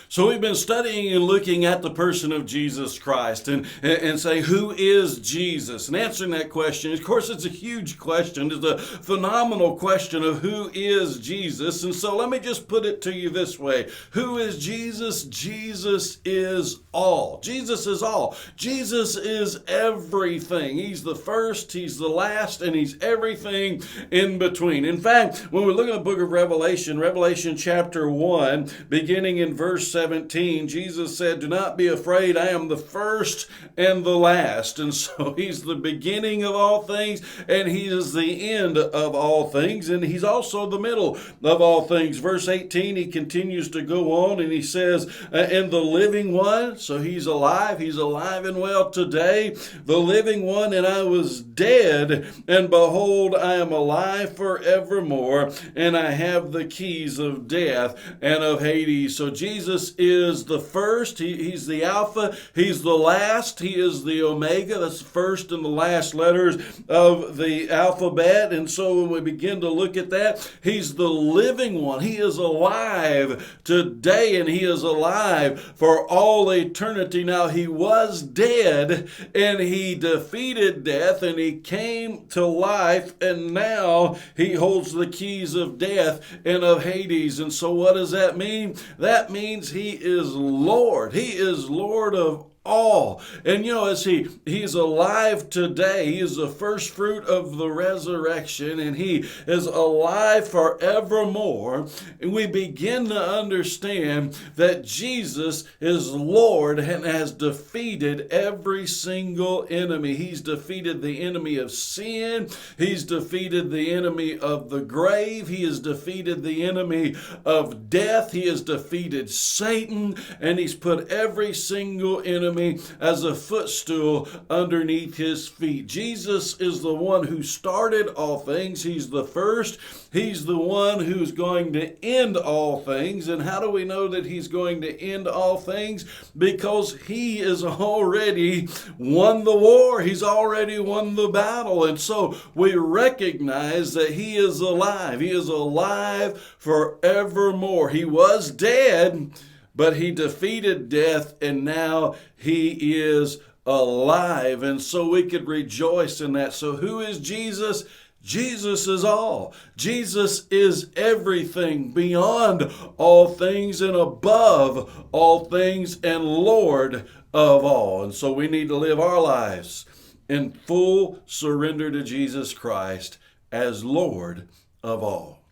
So we've been studying and looking at the person of Jesus Christ and saying, who is Jesus? And answering that question, of course, it's a huge question. It's a phenomenal question of who is Jesus. And so let me just put it to you this way. Who is Jesus? Jesus is all. Jesus is all. Jesus is everything. He's the first, he's the last, and he's everything in between. In fact, when we look at the book of Revelation, Revelation chapter 1, beginning in verse 17, Jesus said, "Do not be afraid, I am the first and the last." And so he's the beginning of all things, and he is the end of all things, and he's also the middle of all things. Verse 18, he continues to go on, and he says, "And the living one," so he's alive and well today, "the living one, and I was dead, and behold, I am alive forevermore, and I have the keys of death and of Hades." So Jesus is the first, he's the Alpha, he's the last, he is the Omega. That's the first and the last letters of the alphabet. And so when we begin to look at that, he's the living one. He is alive today, and he is alive for all eternity. Now, he was dead, and he defeated death, and he came to life, and now he holds the keys of death and of Hades. And so what does that mean? That means he is Lord. He is Lord of all. And as he's alive today, he is the first fruit of the resurrection, and he is alive forevermore. And we begin to understand that Jesus is Lord and has defeated every single enemy. He's defeated the enemy of sin. He's defeated the enemy of the grave. He has defeated the enemy of death. He has defeated Satan, and he's put every single enemy as a footstool underneath his feet. Jesus is the one who started all things. He's the first. He's the one who's going to end all things. And how do we know that he's going to end all things? Because he has already won the war. He's already won the battle. And so we recognize that he is alive. He is alive forevermore. He was dead, but he defeated death, and now he is alive. And so we could rejoice in that. So who is Jesus? Jesus is all. Jesus is everything, beyond all things and above all things, and Lord of all. And so we need to live our lives in full surrender to Jesus Christ as Lord of all.